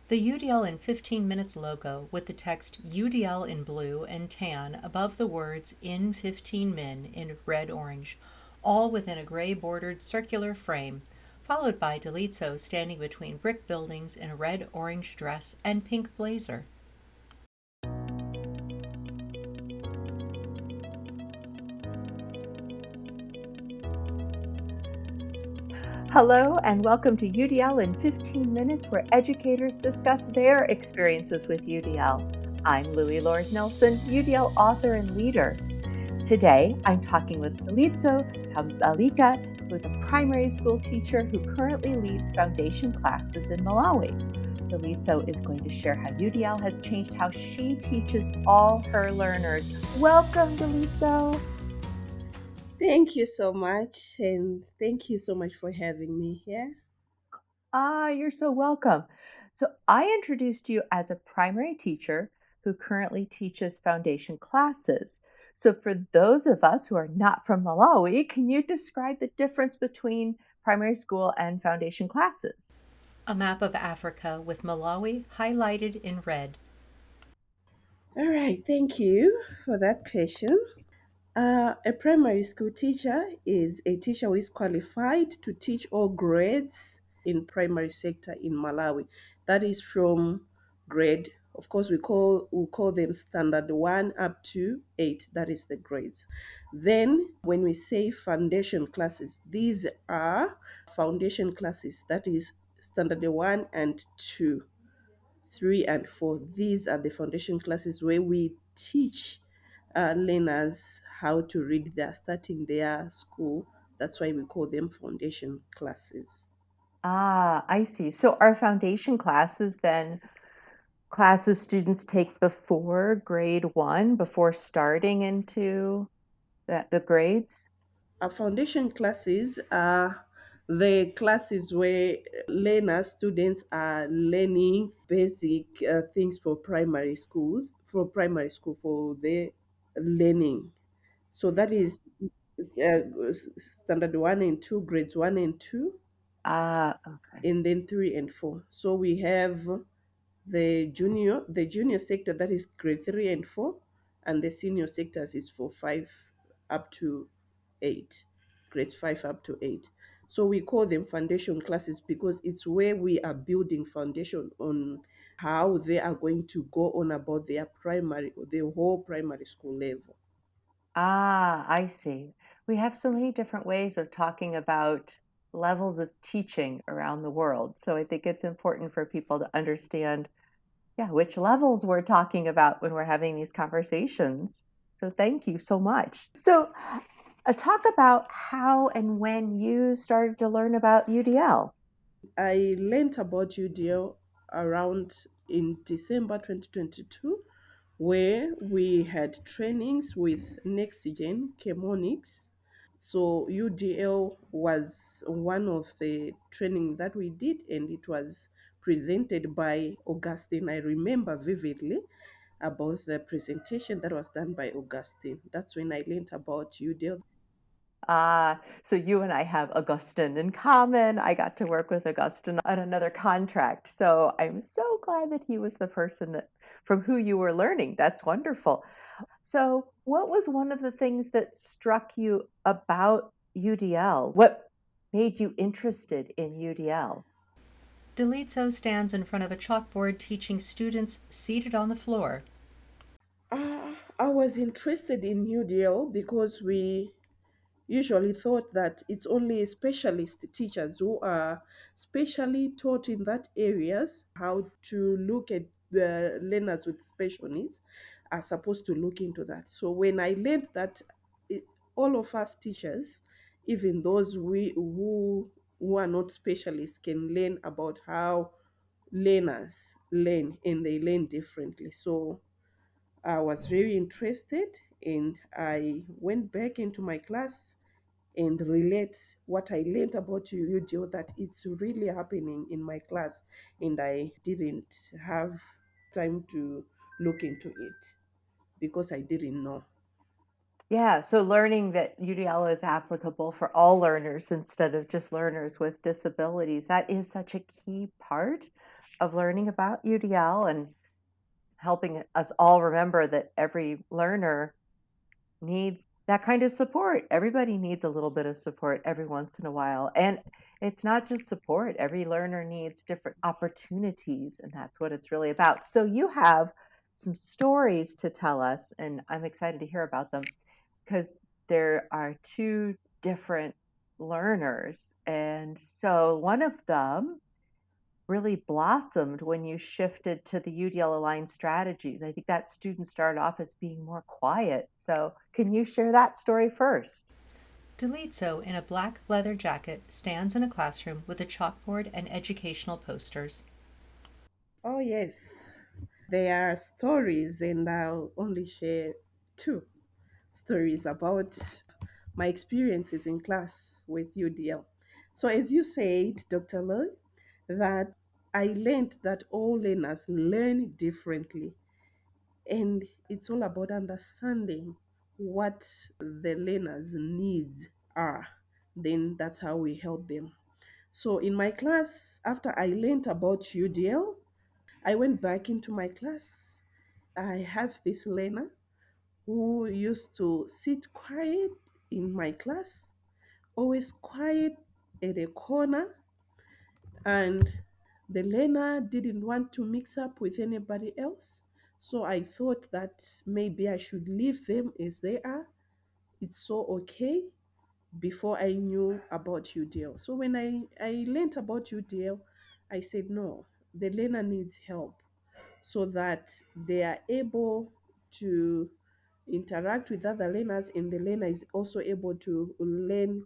The UDL in 15 Minutes logo with the text UDL in blue and tan above the words in 15 min in red orange, all within a gray bordered circular frame, followed by Dalitso standing between brick buildings in a red orange dress and pink blazer. Hello, and welcome to UDL in 15 Minutes, where educators discuss their experiences with UDL. I'm Louie Lord Nelson, UDL author and leader. Today, I'm talking with Dalitso Ntambalika, who is a primary school teacher who currently leads foundation classes in Malawi. Dalitso is going to share how UDL has changed how she teaches all her learners. Welcome, Dalitso. Thank you so much, and thank you so much for having me here. You're so welcome. So, I introduced you as a primary teacher who currently teaches foundation classes. So, for those of us who are not from Malawi, can you describe the difference between primary school and foundation classes? A map of Africa with Malawi highlighted in red. All right, thank you for that question. A primary school teacher is a teacher who is qualified to teach all grades in primary sector in Malawi. That is from grade, of course, we call them standard one up to eight. That is the grades. Then, when we say foundation classes, these are foundation classes. That is standard one and two, three and four. These are the foundation classes where we teach learners how to read. They are starting their school. That's why we call them foundation classes. I see. So, are foundation classes then classes students take before grade one, before starting into the grades? Our foundation classes are the classes where learners, students are learning basic things for primary school, for their learning. So that is standard one and two, grades one and two, Okay. and then three and four. So we have the junior sector, that is grade three and four, and the senior sectors is for five up to eight, grades five up to eight. So we call them foundation classes because it's where we are building foundation on how they are going to go on about the whole primary school level. I see. We have so many different ways of talking about levels of teaching around the world. So I think it's important for people to understand, yeah, which levels we're talking about when we're having these conversations. So thank you so much. So, talk about how and when you started to learn about UDL. I learned about UDL around in December 2022, where we had trainings with Next Gen Chemonics. So UDL was one of the training that we did, and it was presented by Augustine. I remember vividly about the presentation that was done by Augustine. That's when I learned about UDL. So you and I have Augustine in common. I got to work with Augustine on another contract. So I'm so glad that he was the person that from who you were learning. That's wonderful. So what was one of the things that struck you about UDL? What made you interested in UDL? Dalitso stands in front of a chalkboard teaching students seated on the floor. I was interested in UDL because we usually thought that it's only specialist teachers who are specially taught in that areas how to look at the learners with special needs are supposed to look into that. So when I learned that it, all of us teachers, even those who are not specialists, can learn about how learners learn, and they learn differently. So I was very interested, and I went back into my class and relate what I learned about UDO, that it's really happening in my class, and I didn't have time to look into it because I didn't know. Yeah, so learning that UDL is applicable for all learners instead of just learners with disabilities, that is such a key part of learning about UDL and helping us all remember that every learner needs that kind of support. Everybody needs a little bit of support every once in a while. And it's not just support, every learner needs different opportunities, and that's what it's really about. So you have some stories to tell us, and I'm excited to hear about them because there are two different learners. And so one of them really blossomed when you shifted to the UDL aligned strategies. I think that student started off as being more quiet. So, can you share that story first? Dalitso, in a black leather jacket, stands in a classroom with a chalkboard and educational posters. Oh, yes. There are stories, and I'll only share two stories about my experiences in class with UDL. So, as you said, Dr. Loy, that I learned that all learners learn differently, and it's all about understanding what the learners' needs are. Then that's how we help them. So, in my class, after I learned about UDL, I went back into my class. I have this learner who used to sit quiet in my class, always quiet at a corner, and the learner didn't want to mix up with anybody else. So I thought that maybe I should leave them as they are. It's so okay before I knew about UDL. So when I learned about UDL, I said, no, the learner needs help so that they are able to interact with other learners, and the learner is also able to learn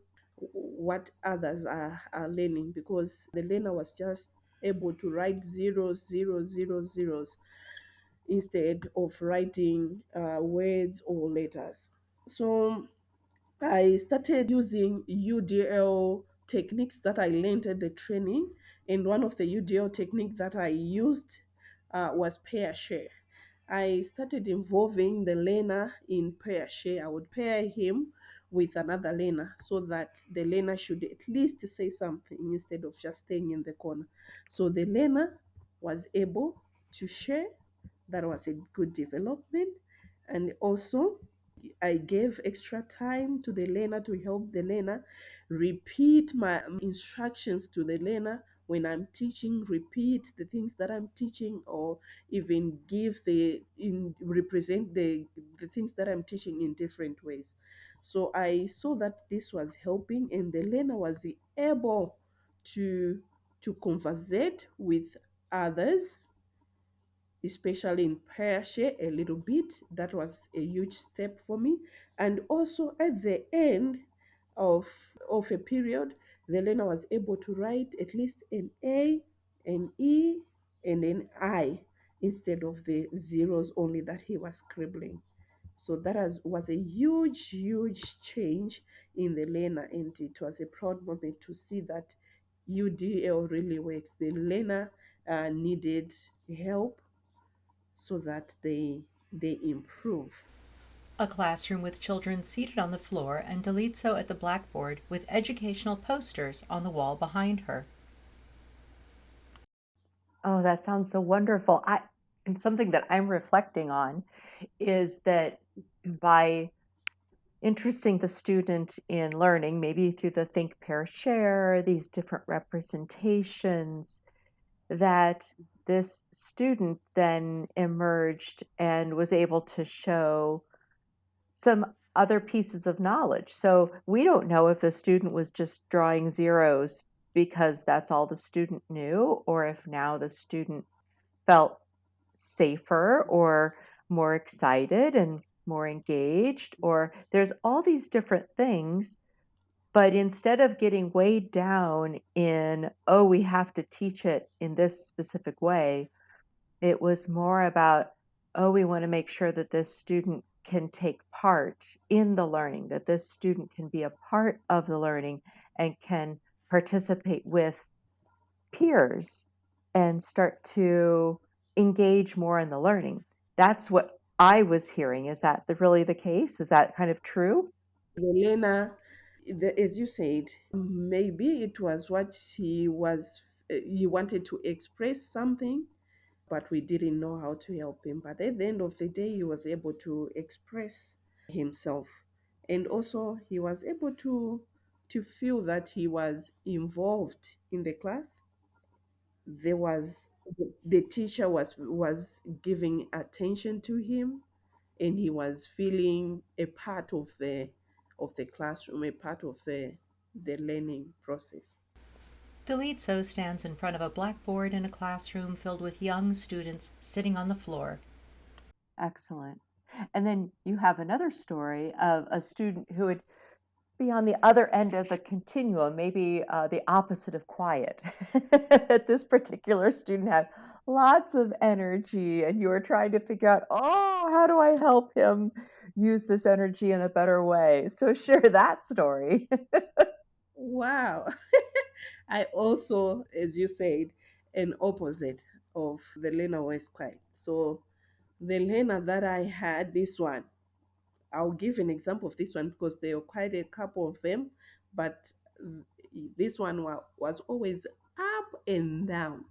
what others are learning, because the learner was just able to write zeros, zeros, zeros, zeros instead of writing words or letters. So I started using UDL techniques that I learned at the training, and one of the UDL technique that I used was pair share. I started involving the learner in pair share. I would pair him with another learner so that the learner should at least say something instead of just staying in the corner. So the learner was able to share. That was a good development. And also, I gave extra time to the learner to help the learner repeat my instructions to the learner when I'm teaching, repeat the things that I'm teaching, or even give the in represent the things that I'm teaching in different ways. So I saw that this was helping, and the learner was able to conversate with others, especially in prayer share a little bit. That was a huge step for me. And also at the end of a period, the learner was able to write at least an A, an E, and an I instead of the zeros only that he was scribbling. So that was a huge, huge change in the learner, and it was a proud moment to see that UDL really works. The learner needed help so that they improve. A classroom with children seated on the floor and Dalitso at the blackboard with educational posters on the wall behind her. Oh, that sounds so wonderful. And something that I'm reflecting on is that by interesting the student in learning, maybe through the think, pair, share, these different representations, that this student then emerged and was able to show some other pieces of knowledge. So we don't know if the student was just drawing zeros because that's all the student knew, or if now the student felt safer or more excited and more engaged, or there's all these different things. But instead of getting weighed down in, oh, we have to teach it in this specific way, it was more about, oh, we want to make sure that this student can take part in the learning, that this student can be a part of the learning and can participate with peers and start to engage more in the learning. That's what I was hearing. Is that really the case? Is that kind of true? The learner, as you said, maybe it was what he was he wanted to express something, but we didn't know how to help him. But at the end of the day, he was able to express himself. And also, he was able to feel that he was involved in the class. There was the teacher was giving attention to him, and he was feeling a part of the classroom, a part of the learning process. Dalitso stands in front of a blackboard in a classroom filled with young students sitting on the floor. Excellent. And then you have another story of a student who would be on the other end of the continuum, maybe the opposite of quiet. This particular student had lots of energy, and you were trying to figure out, oh, how do I help him use this energy in a better way? So share that story. Wow. I also, as you said, an opposite of the learner was quiet. So the learner that I had, this one, I'll give an example of this one because there were quite a couple of them, but this one was always up and down.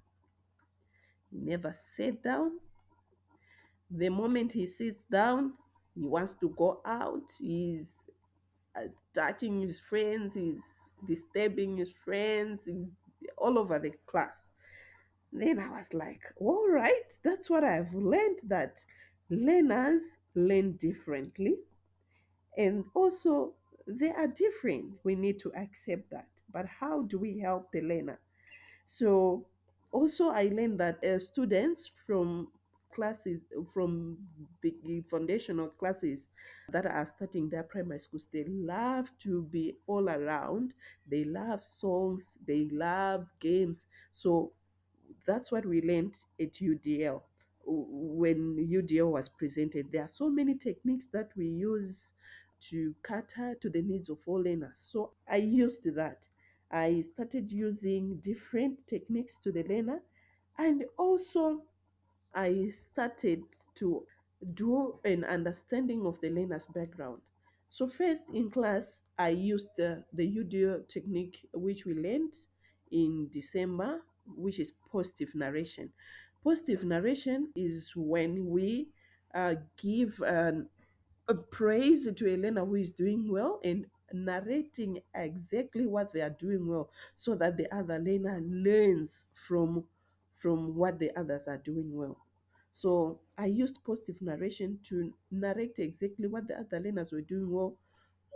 He never sat down. The moment he sits down, he wants to go out. He's touching his friends, he's disturbing his friends, he's all over the class. Then I was like, all right, that's what I've learned, that learners learn differently. And also, they are different. We need to accept that. But how do we help the learner? So also I learned that students from classes from big foundational classes that are starting their primary schools, they love to be all around. They love songs, they love games. So that's what we learned at UDL. When UDL was presented, there are so many techniques that we use to cater to the needs of all learners. So I used that. I started using different techniques to the learner, and also I started to do an understanding of the learner's background. So first in class, I used the UDO technique which we learned in December, which is positive narration. Positive narration is when we give a praise to a learner who is doing well and narrating exactly what they are doing well so that the other learner learns from what the others are doing well. So I used positive narration to narrate exactly what the other learners were doing well,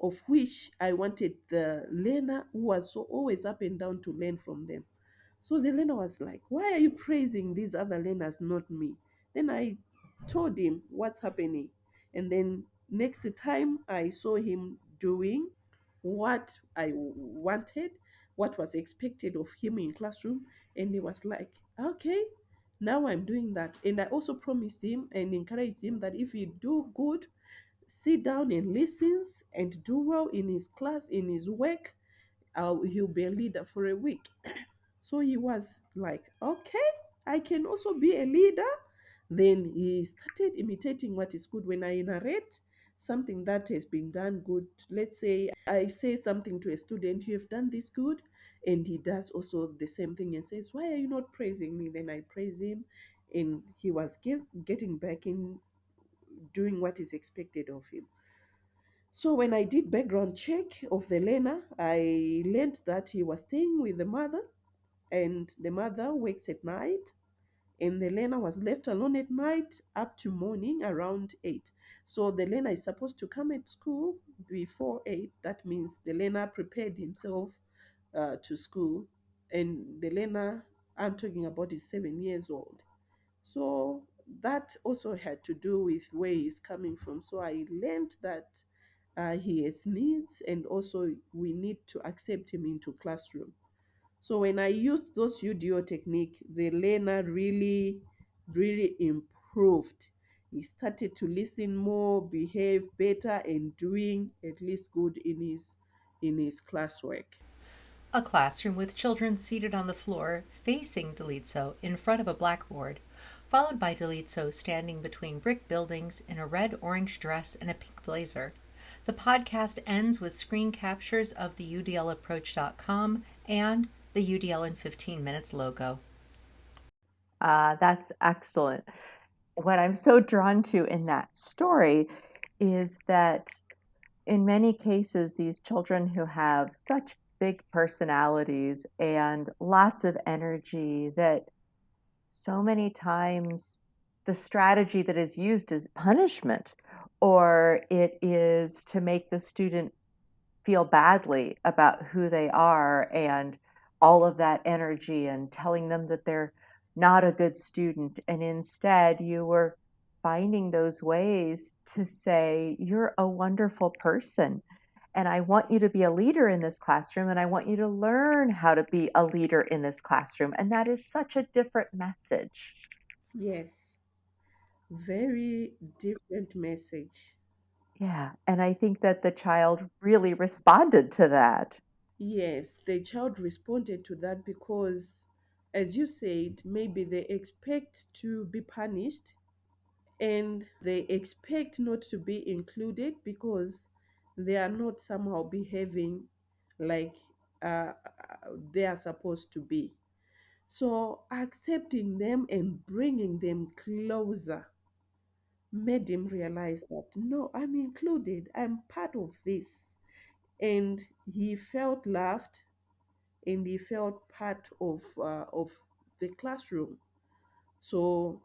of which I wanted the learner who was so always up and down to learn from them. So the learner was like, why are you praising these other learners, not me? Then I told him what's happening. And then next time I saw him doing what I wanted, what was expected of him in classroom, and he was like, okay, now I'm doing that. And I also promised him and encouraged him that if he do good, sit down and listens and do well in his class, in his work, he'll be a leader for a week. So he was like, okay, I can also be a leader. Then he started imitating what is good. When I narrate something that has been done good, let's say I say something to a student, you have done this good, and he does also the same thing and says, why are you not praising me? Then I praise him, and he was getting back in doing what is expected of him. So when I did background check of the learner, I learned that he was staying with the mother, and the mother works at night, and the learner was left alone at night up to morning around 8. So the learner is supposed to come at school before 8. That means the learner prepared himself to school, and the learner I'm talking about is 7 years old. So that also had to do with where he's coming from. So I learned that he has needs, and also we need to accept him into classroom. So when I used those UDO technique, the learner really improved. He started to listen more, behave better, and doing at least good in his classwork. A classroom with children seated on the floor facing Dalitso in front of a blackboard, followed by Dalitso standing between brick buildings in a red orange dress and a pink blazer. The podcast ends with screen captures of the UDLapproach.com and the UDL in 15 minutes logo. That's excellent. What I'm so drawn to in that story is that in many cases, these children who have such big personalities and lots of energy, that so many times the strategy that is used is punishment, or it is to make the student feel badly about who they are and all of that energy and telling them that they're not a good student. And instead, you were finding those ways to say, you're a wonderful person. And I want you to be a leader in this classroom, and I want you to learn how to be a leader in this classroom. And that is such a different message. Yes, very different message. Yeah. And I think that the child really responded to that. Yes, the child responded to that because, as you said, maybe they expect to be punished and they expect not to be included because they are not somehow behaving like they are supposed to be. So, accepting them and bringing them closer made him realize that no, I'm included, I'm part of this. And he felt loved and he felt part of the classroom. So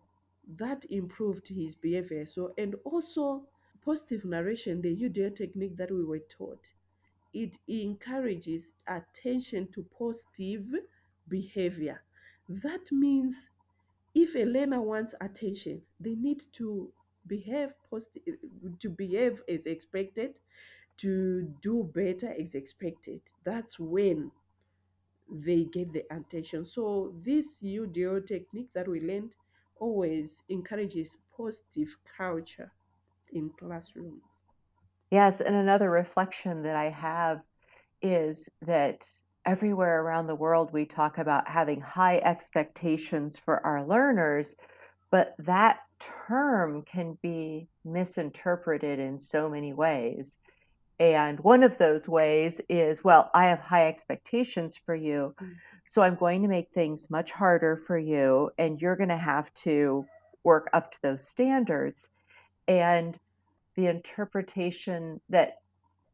that improved his behavior. So, and also positive narration, the UDL technique that we were taught, it encourages attention to positive behavior. That means if a learner wants attention, they need to behave positive, to behave as expected, to do better as expected. That's when they get the attention. So this UDO technique that we learned always encourages positive culture in classrooms. Yes. And another reflection that I have is that everywhere around the world we talk about having high expectations for our learners, but that term can be misinterpreted in so many ways. And one of those ways is, well, I have high expectations for you, Mm. so I'm going to make things much harder for you, and you're going to have to work up to those standards. And the interpretation that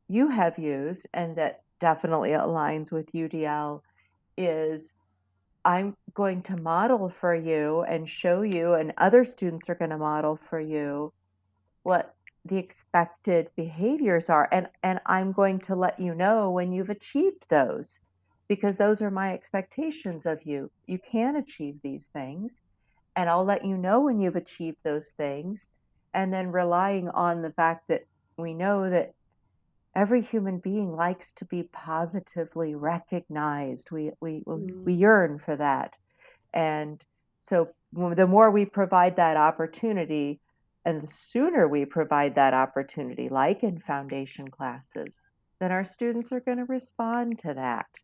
you have used, and that definitely aligns with UDL, is I'm going to model for you and show you, and other students are going to model for you what the expected behaviors are. And I'm going to let you know when you've achieved those, because those are my expectations of you. You can achieve these things, and I'll let you know when you've achieved those things. And then relying on the fact that we know that every human being likes to be positively recognized. We Mm. yearn for that. And so the more we provide that opportunity, and the sooner we provide that opportunity, like in foundation classes, then our students are going to respond to that.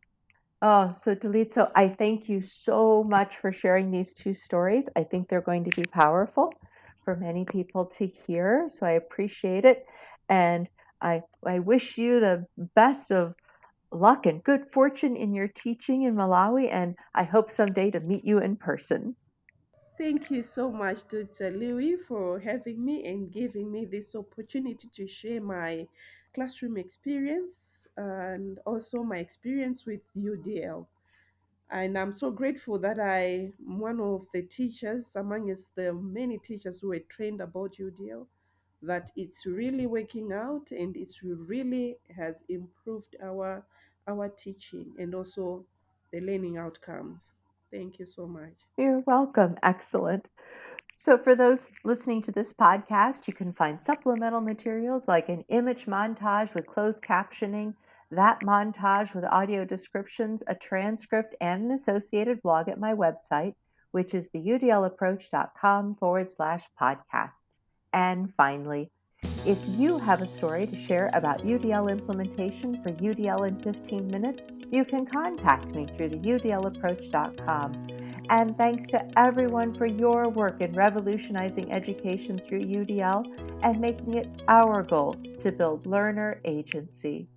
Oh, so Dalitso, I thank you so much for sharing these two stories. I think they're going to be powerful for many people to hear. So I appreciate it. And I wish you the best of luck and good fortune in your teaching in Malawi. And I hope someday to meet you in person. Thank you so much, Dr. Louis, for having me and giving me this opportunity to share my classroom experience and also my experience with UDL. And I'm so grateful that I'm one of the teachers amongst the many teachers who were trained about UDL, that it's really working out and it's really has improved our teaching and also the learning outcomes. Thank you so much. You're welcome. Excellent. So, for those listening to this podcast, you can find supplemental materials like an image montage with closed captioning, that montage with audio descriptions, a transcript, and an associated blog at my website, which is theudlapproach.com/podcasts. And finally, if you have a story to share about UDL implementation for UDL in 15 minutes, you can contact me through the udlapproach.com. And thanks to everyone for your work in revolutionizing education through UDL and making it our goal to build learner agency.